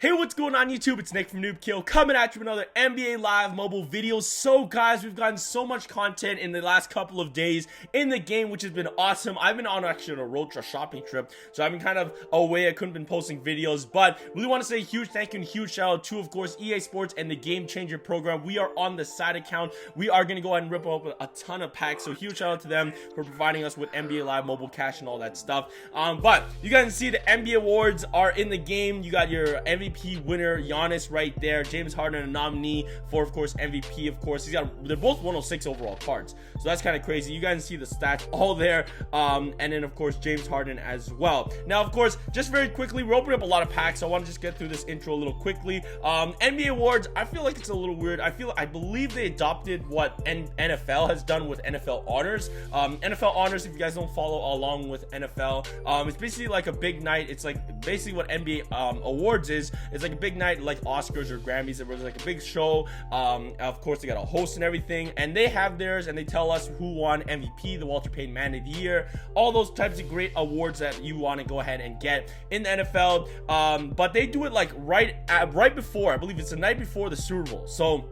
Hey, what's going on YouTube? It's Nick from Noob Kill coming at you with another NBA Live mobile video. So guys, we've gotten so much content in the last couple of days in the game, which has been awesome. I've been on actually on a road trip shopping trip, so I've been kind of away. I couldn't been posting videos, but really want to say a huge thank you and huge shout out to, of course, EA Sports and the GameChanger program. We are on the side account. We are going to go ahead and rip open a ton of packs, so huge shout out to them for providing us with NBA Live mobile cash and all that stuff. But you guys can see the NBA awards are in the game. You got your MVP winner Giannis right there, James Harden a nominee for, of course, MVP. Of course, they're both 106 overall cards, so that's kind of crazy. You guys see the stats all there, and then of course James Harden as well. Now, of course, just very quickly, we're opening up a lot of packs, so I want to just get through this intro a little quickly. NBA awards, I feel like it's a little weird. I believe they adopted what NFL has done with NFL honors. NFL honors, if you guys don't follow along with NFL, it's basically like a big night. It's like basically what NBA awards is. It's like a big night like Oscars or Grammys. It was like a big show. Of course, they got a host and everything, and they have theirs, and they tell us who won MVP, the Walter Payton Man of the Year, all those types of great awards that you want to go ahead and get in the NFL. But they do it like right before, I believe it's the night before the Super Bowl. So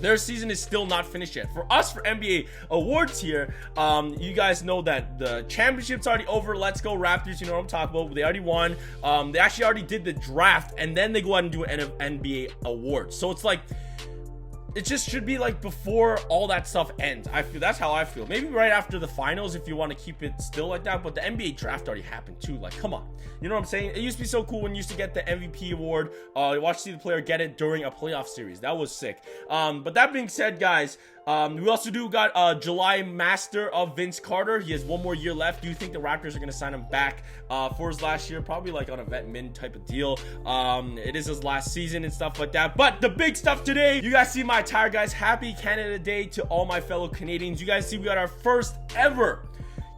their season is still not finished yet. For us, for NBA awards here, you guys know that the championship's already over. Let's go Raptors, you know what I'm talking about. They already won. They actually already did the draft, and then they go ahead and do an NBA awards. So it's like, it just should be like before all that stuff ends. I feel that's how I feel. Maybe right after the finals if you want to keep it still like that. But the NBA draft already happened too. Like, come on, you know what I'm saying? It used to be so cool when you used to get the MVP award. You watch see the player get it during a playoff series. That was sick. But that being said, guys, we also got July Master of Vince Carter. He has one more year left. Do you think the Raptors are going to sign him back for his last year? Probably like on a vet min type of deal. It is his last season and stuff like that. But the big stuff today, you guys see my attire, guys. Happy Canada Day to all my fellow Canadians. You guys see we got our first ever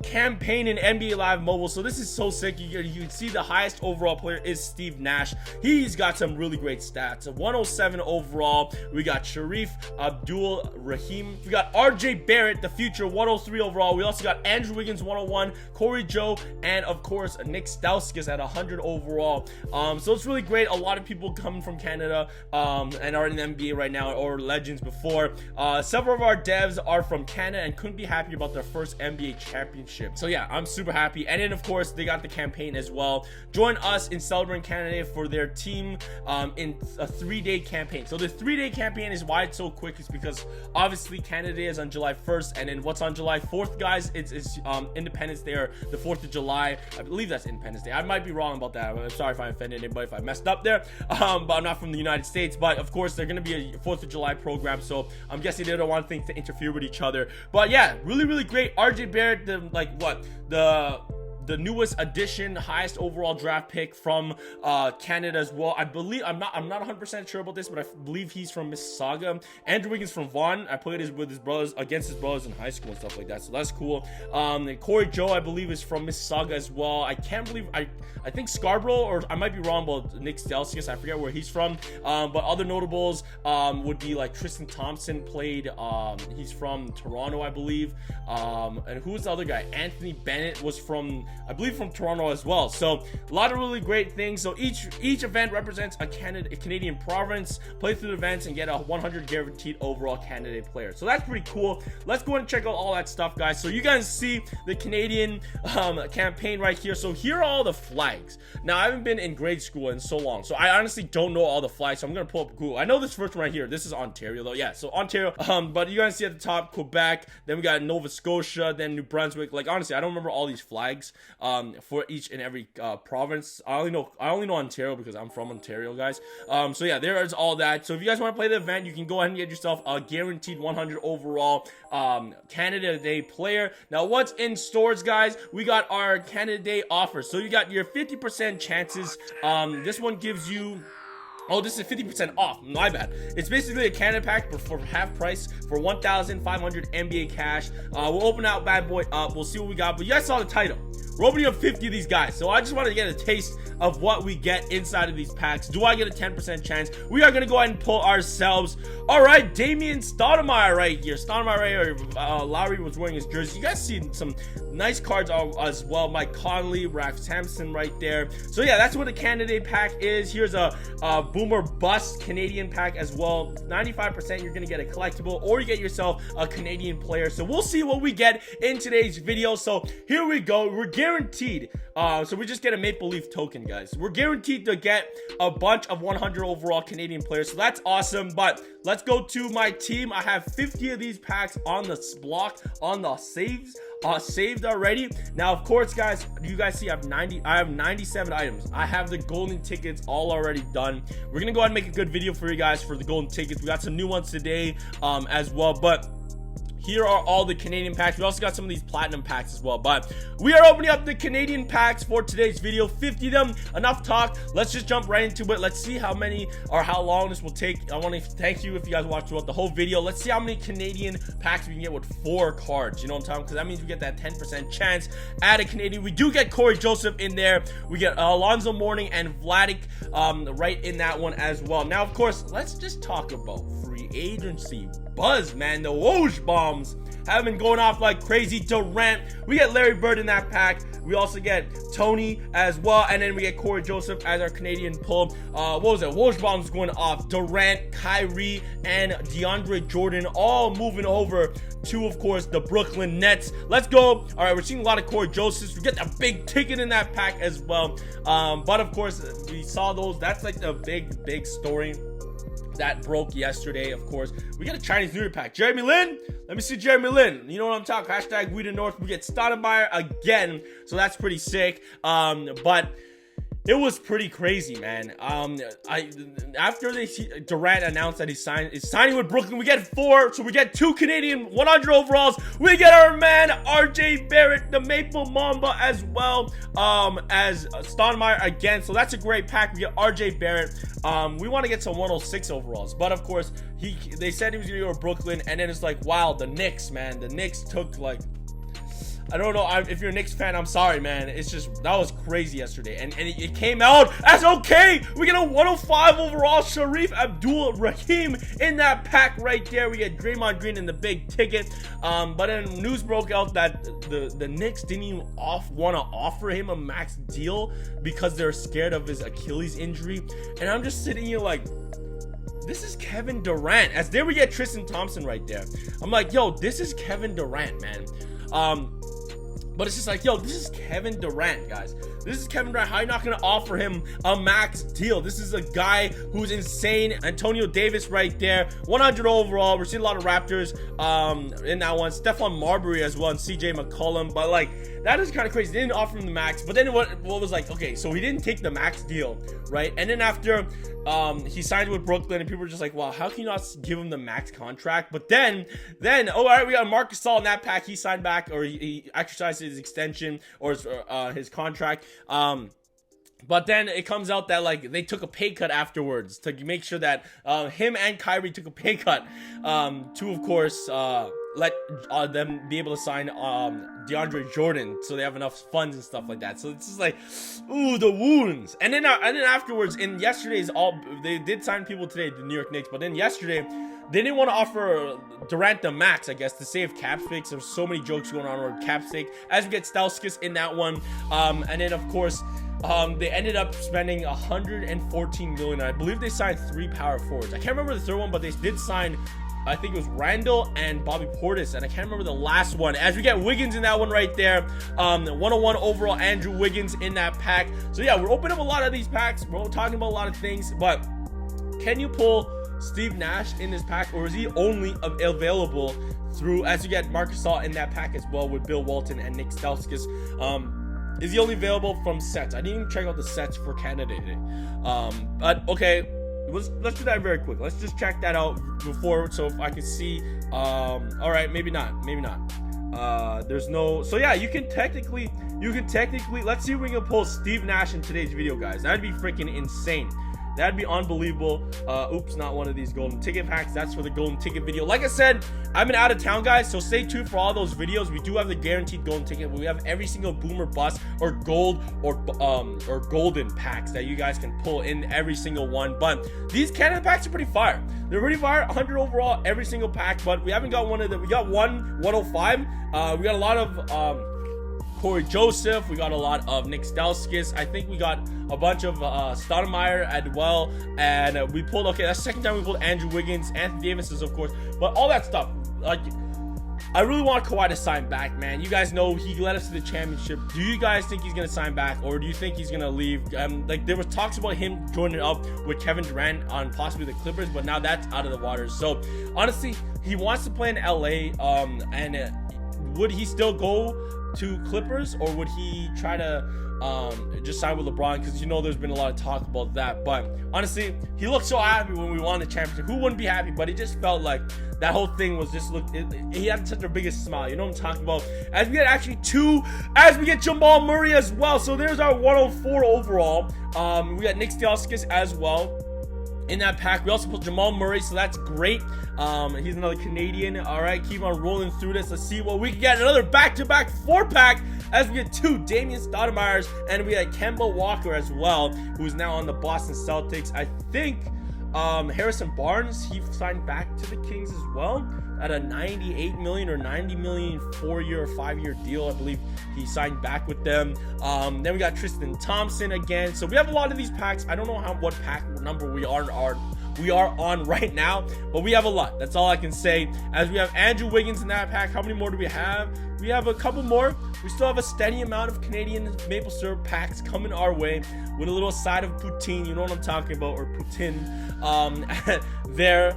campaign in NBA Live Mobile. So this is so sick. You can see the highest overall player is Steve Nash. He's got some really great stats. A 107 overall. We got Sharif Abdul Rahim. We got RJ Barrett, the future, 103 overall. We also got Andrew Wiggins, 101, Corey Joe, and of course Nick Stauskas at 100 overall. So it's really great. A lot of people coming from Canada and are in the NBA right now, or legends before. Several of our devs are from Canada and couldn't be happier about their first NBA championship. So yeah, I'm super happy. And then of course they got the campaign as well. Join us in celebrating Canada Day for their team in a 3-day campaign. So the 3-day campaign is why it's so quick, is because obviously Canada Day is on July 1st, and then what's on July 4th, guys? It's Independence Day, or the 4th of July. I believe that's Independence Day. I might be wrong about that. I'm sorry if I offended anybody, if I messed up there. But I'm not from the United States. But of course they're gonna be a 4th of July program, so I'm guessing they don't want things to interfere with each other. But yeah, really great. RJ Barrett, the newest addition, highest overall draft pick from Canada as well. I believe, I'm not 100% sure about this, but I believe he's from Mississauga. Andrew Wiggins from Vaughan. I played with his brothers, against his brothers in high school and stuff like that, so that's cool. And Corey Joe, I believe, is from Mississauga as well. I can't believe, I think Scarborough, or I might be wrong about Nick Stauskas. I forget where he's from. But other notables would be like Tristan Thompson played. He's from Toronto, I believe. And who's the other guy? Anthony Bennett was from, I believe, from Toronto as well. So a lot of really great things. So each event represents a Canadian province. Play through the events and get a 100 guaranteed overall Canada player. So that's pretty cool. Let's go and check out all that stuff, guys. So you guys see the Canadian campaign right here. So here are all the flags. Now, I haven't been in grade school in so long, so I honestly don't know all the flags. So I'm gonna pull up Google. I know this first one right here. This is Ontario, though. Yeah, so Ontario. But you guys see at the top Quebec. Then we got Nova Scotia. Then New Brunswick. Like, honestly, I don't remember all these flags for each and every province. I only know Ontario because I'm from Ontario, guys. So yeah, there is all that. So if you guys want to play the event, you can go ahead and get yourself a guaranteed 100 overall Canada Day player. Now, what's in stores, guys? We got our Canada Day offers. So you got your 50% chances. This one gives you, oh, this is 50% off. My bad. It's basically a Canada pack, but for half price for 1,500 NBA cash. We'll open out bad boy up. We'll see what we got. But you guys saw the title. we're opening up 50 of these guys. So I just wanted to get a taste of what we get inside of these packs. Do I get a 10% chance? We are going to go ahead and pull ourselves. All right, Damian Stoudemire right here. Stoudemire right here. Lowry was wearing his jersey. You guys see some nice cards as well. Mike Conley, Raph Sampson right there. So yeah, that's what a candidate pack is. Here's a Boomer Bust Canadian pack as well. 95% you're going to get a collectible, or you get yourself a Canadian player. So we'll see what we get in today's video. So here we go. We're guaranteed. So we just get a Maple Leaf token, guys. We're guaranteed to get a bunch of 100 overall Canadian players. So that's awesome. But let's go to my team. I have 50 of these packs on the block, on the saved already. Now, of course, guys, you guys see I have 97 items. I have the golden tickets all already done. We're gonna go ahead and make a good video for you guys for the golden tickets. We got some new ones today as well, but here are all the Canadian packs. We also got some of these platinum packs as well. But we are opening up the Canadian packs for today's video. 50 of them. Enough talk. Let's just jump right into it. Let's see how many or how long this will take. I want to thank you if you guys watched throughout the whole video. Let's see how many Canadian packs we can get with 4 cards. You know what I'm talking? Because that means we get that 10% chance at a Canadian. We do get Corey Joseph in there. We get Alonzo Mourning and Vladik right in that one as well. Now, of course, let's just talk about free agency buzz, man. The Woj bombs have been going off like crazy. Durant, we get Larry Bird in that pack. We also get Tony as well, and then we get Corey Joseph as our Canadian pull. What was it? Woj bombs going off. Durant, Kyrie, and DeAndre Jordan all moving over to, of course, the Brooklyn Nets. Let's go. All right, we're seeing a lot of Corey Josephs. We get a big ticket in that pack as well. But of course, we saw those. That's like the big story that broke yesterday. Of course, we got a Chinese New Year pack. Jeremy Lin, let me see Jeremy Lin. You know what I'm talking? Hashtag We the North. We get Stoudemire again, so that's pretty sick. But it was pretty crazy, man. After Durant announced that he's signing with Brooklyn, we get 4, so we get 2 Canadian 100 overalls. We get our man RJ Barrett, the Maple Mamba, as well as Stoudemire again. So that's a great pack. We get RJ Barrett. We want to get some 106 overalls, but of course they said he was gonna go to Brooklyn, and then it's like, wow, the Knicks, man. The Knicks took like, I don't know if you're a Knicks fan, I'm sorry, man. It's just, that was crazy yesterday. And it came out as okay. We get a 105 overall Sharif Abdul-Rahim in that pack right there. We get Draymond Green in the big ticket. But then news broke out that the Knicks didn't even want to offer him a max deal because they're scared of his Achilles injury. And I'm just sitting here like, this is Kevin Durant. As there we get Tristan Thompson right there. I'm like, yo, this is Kevin Durant, man. But it's just like, yo, this is Kevin Durant, guys. This is Kevin Durant. How are you not going to offer him a max deal? This is a guy who's insane. Antonio Davis right there. 100 overall. We're seeing a lot of Raptors in that one. Stephon Marbury as well, and CJ McCollum. But, like, that is kind of crazy. They didn't offer him the max. But then what was like, okay, so he didn't take the max deal, right? And then after he signed with Brooklyn, and people were just like, wow, how can you not give him the max contract? But then, oh, all right, we got Marcus Gasol in that pack. He signed back, or he exercised his extension or his contract. But then it comes out that, like, they took a pay cut afterwards to make sure that him and Kyrie took a pay cut to, of course, let them be able to sign DeAndre Jordan, so they have enough funds and stuff like that. So it's just like, ooh, the wounds. And then afterwards, in yesterday's they did sign people today, the New York Knicks, but then yesterday they didn't want to offer Durant the max, I guess, to save cap space. There's so many jokes going on with cap space as we get Stauskas in that one. And then, of course, they ended up spending $114 million. I believe they signed 3 power forwards. I can't remember the third one, but they did sign, I think it was Randall and Bobby Portis, and I can't remember the last one. As we get Wiggins in that one right there, 101 overall Andrew Wiggins in that pack. So yeah, we're opening up a lot of these packs. We're talking about a lot of things, but can you pull Steve Nash in this pack, or is he only available through, as you get Marcus Gasol in that pack as well with Bill Walton and Nick Stauskas? Is he only available from sets? I didn't even check out the sets for Canada today. But okay, let's do that very quick. Let's just check that out before, so if I can see. All right, maybe not. There's no. So yeah, you can technically. Let's see if we can pull Steve Nash in today's video, guys. That'd be freaking insane. That'd be unbelievable. Oops, not one of these golden ticket packs. That's for the golden ticket video. Like I said, I've been out of town, guys, so stay tuned for all those videos. We do have the guaranteed golden ticket, but we have every single boomer bust or gold or golden packs that you guys can pull in every single one. But these Canada packs are pretty fire. They're pretty fire. 100 overall every single pack, but we haven't got one of them. We got one 105. We got a lot of Corey Joseph. We got a lot of Nick Stauskas. I think we got a bunch of Stoudemire as well. And we pulled, okay, that's the second time we pulled Andrew Wiggins, Anthony Davis, of course. But all that stuff, like, I really want Kawhi to sign back, man. You guys know he led us to the championship. Do you guys think he's going to sign back, or do you think he's going to leave? Like, there was talks about him joining up with Kevin Durant on possibly the Clippers, but now that's out of the water. So, honestly, he wants to play in LA, would he still go to Clippers, or would he try to just sign with LeBron? Because you know there's been a lot of talk about that. But honestly, he looked so happy when we won the championship. Who wouldn't be happy? But it just felt like that whole thing was just he had such a biggest smile. You know what I'm talking about? As we get actually as we get Jamal Murray as well. So there's our 104 overall. We got Nick Stauskas as well in that pack. We also put Jamal Murray, so that's great. He's another Canadian. All right, keep on rolling through this. Let's see what we can get. Another back-to-back 4-pack as we get 2 Damian Stoudemires, and we got Kemba Walker as well, who's now on the Boston Celtics. I think Harrison Barnes, he signed back to the Kings as well at a $98 million or $90 million 4-year or 5-year deal. I believe he signed back with them. Then we got Tristan Thompson again. So we have a lot of these packs. I don't know what pack number we are on right now, but we have a lot. That's all I can say. As we have Andrew Wiggins in that pack. How many more do we have? We have a couple more. We still have a steady amount of Canadian maple syrup packs coming our way with a little side of poutine. You know what I'm talking about, or poutine there.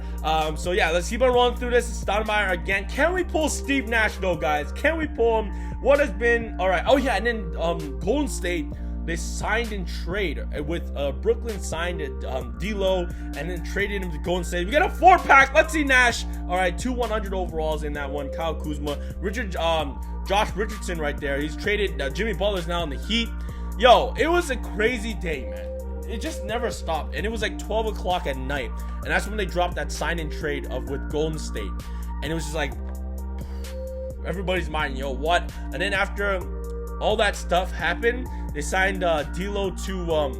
So yeah, let's keep on rolling through this. Stoudemire again. Can we pull Steve Nash though, guys? Can we pull him? What has been all right? Oh yeah, and then Golden State, they signed and trade with Brooklyn signed D'Lo and then traded him to Golden State. We got a 4-pack. Let's see Nash. All right, 2 100 overalls in that one. Kyle Kuzma, Josh Richardson right there. He's traded. Jimmy Butler's now in the Heat. Yo, it was a crazy day, man. It just never stopped, and it was like 12 o'clock at night, and that's when they dropped that sign and trade with Golden State, and it was just like everybody's mind, yo, what? And then after all that stuff happened, they signed D'Lo to I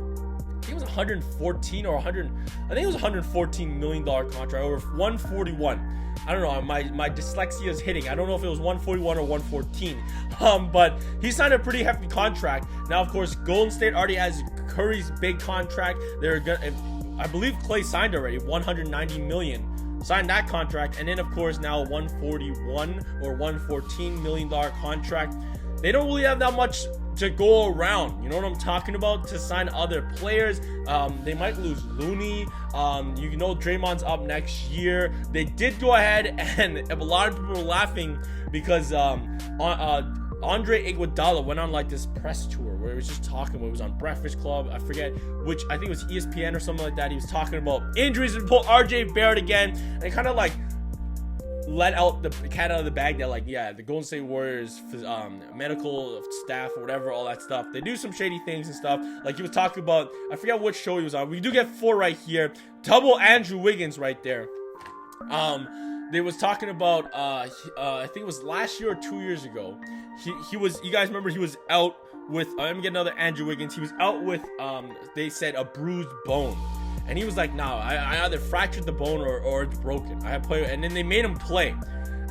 think it was 114 or 100. I think it was $114 million contract over 141. I don't know. My dyslexia is hitting. I don't know if it was 141 or 114. But he signed a pretty hefty contract. Now, of course, Golden State already has Curry's big contract. They're gonna, I believe Klay signed already 190 million. Signed that contract, and then of course now a 141 or 114 million dollar contract. They don't really have that much to go around, you know what I'm talking about, to sign other players. They might lose Looney. You know Draymond's up next year. They did go ahead, and a lot of people were laughing because Andre Iguodala went on like this press tour where he was just talking about, it was on Breakfast Club, I forget which, I think it was ESPN or something like that. He was talking about injuries and pull RJ Barrett again, and kind of like let out the cat out of the bag that, like, yeah, the Golden State Warriors medical staff or whatever, all that stuff, they do some shady things and stuff. Like he was talking about, I forget which show he was on. We do get 4 right here. Double Andrew Wiggins right there. They was talking about I think it was last year or 2 years ago. He was, you guys remember, he was out with let me get another Andrew Wiggins. He was out with they said a bruised bone. And he was like, no, I either fractured the bone or it's broken. I have play, and then they made him play.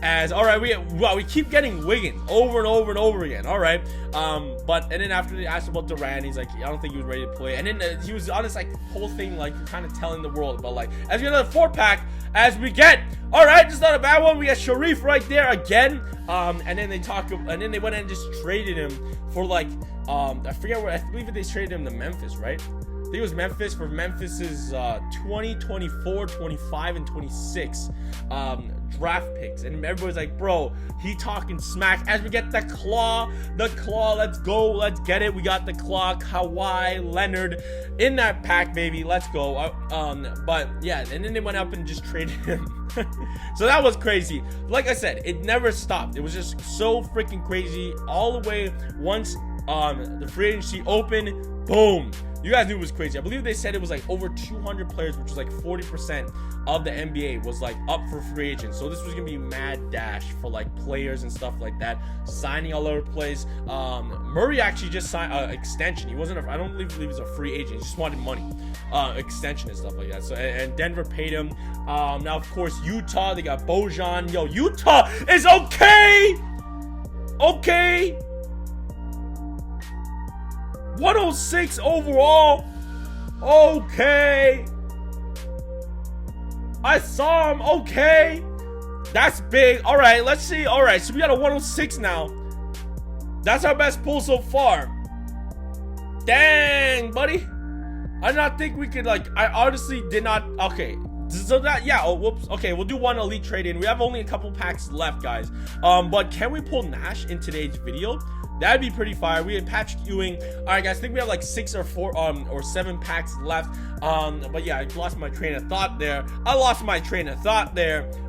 As all right, we keep getting Wiggins over and over and over again. All right, and then after they asked about Durant, he's like, I don't think he was ready to play. And then he was on this like whole thing, like kind of telling the world about, like, as we get another 4-pack, as we get, all right, this is not a bad one. We got Sharif right there again. And then and they went and just traded him for like I forget where, I believe they traded him to Memphis, right? I think it was Memphis for Memphis's 20, 24, 25, and 26 draft picks. And everybody's like, bro, he talking smack. As we get the claw, let's go, let's get it. We got the claw, Kawhi Leonard in that pack, baby. Let's go. But yeah, and then they went up and just traded him. So that was crazy. Like I said, it never stopped. It was just so freaking crazy all the way once The free agency open, boom. You guys knew it was crazy. I believe they said it was like over 200 players, which was like 40% of the NBA was like up for free agents. So this was gonna be mad dash for like players and stuff like that, signing all over the place. Murray actually just signed an extension. He wasn't I don't believe he was a free agent. He just wanted money, extension and stuff like that. So and Denver paid him. Now of course Utah, they got Bojan. Yo, Utah is okay. 106 overall. Okay. I saw him. Okay. That's big. All right, let's see. All right, so we got a 106 now. That's our best pull so far. Dang, buddy. I did not think we could, like, I honestly did not. Okay. So that, yeah, oh, whoops. Okay, we'll do one elite trade in. We have only a couple packs left, guys. But can we pull Nash in today's video? That'd be pretty fire. We had Patrick Ewing. All right, guys, I think we have like 6 or 4 or 7 packs left. But yeah, I lost my train of thought there.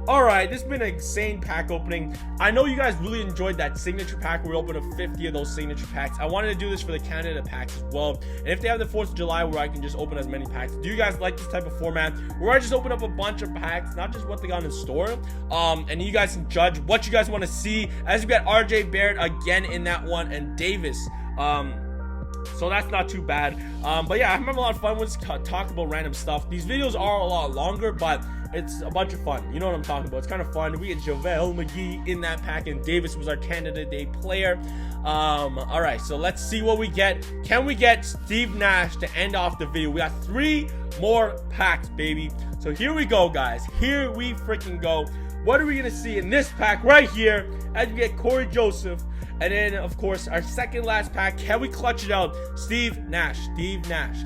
All right, this has been an insane pack opening. I know you guys really enjoyed that signature pack where we opened up 50 of those signature packs. I wanted to do this for the Canada packs as well. And if they have the 4th of July where I can just open as many packs, do you guys like this type of format where I just open up a bunch of packs, not just what they got in store? And you guys can judge what you guys want to see, as we got RJ Barrett again in that one and Davis. So that's not too bad. But yeah, I'm having a lot of fun with talk about random stuff. These videos are a lot longer, but it's a bunch of fun. You know what I'm talking about. It's kind of fun. We get JaVale McGee in that pack, and Davis was our Canada Day player. All right, so let's see what we get. Can we get Steve Nash to end off the video? We got 3 more packs, baby. So here we go, guys. Here we freaking go. What are we gonna see in this pack right here as we get Corey Joseph? And then, of course, our second last pack. Can we clutch it out? Steve Nash.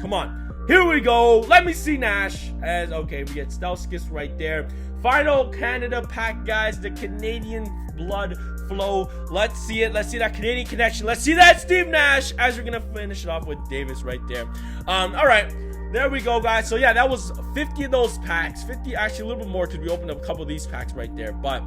Come on. Here we go. Let me see Nash. As, okay, we get Stauskas right there. Final Canada pack, guys. The Canadian blood flow. Let's see it. Let's see that Canadian connection. Let's see that Steve Nash. As we're going to finish it off with Davis right there. All right. There we go, guys. So, yeah, that was 50 of those packs. 50, actually, a little bit more because we opened up a couple of these packs right there. But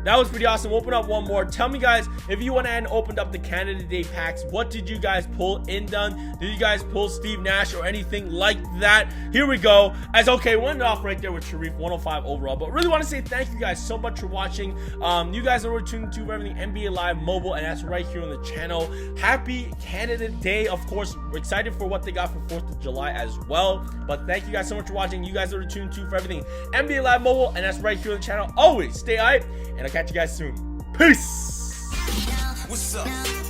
that was pretty awesome. We'll open up one more. Tell me, guys, if you went ahead and opened up the Canada Day packs, what did you guys pull in done? Did you guys pull Steve Nash or anything like that? Here we go. As okay, we ended off right there with Sharif, 105 overall. But really want to say thank you guys so much for watching. You guys are tuned to everything NBA Live Mobile, and that's right here on the channel. Happy Canada Day. Of course, we're excited for what they got for 4th of July as well. But thank you guys so much for watching. You guys are tuned to for everything NBA Live Mobile, and that's right here on the channel. Always stay hype, and I'll catch you guys soon. Peace. What's up?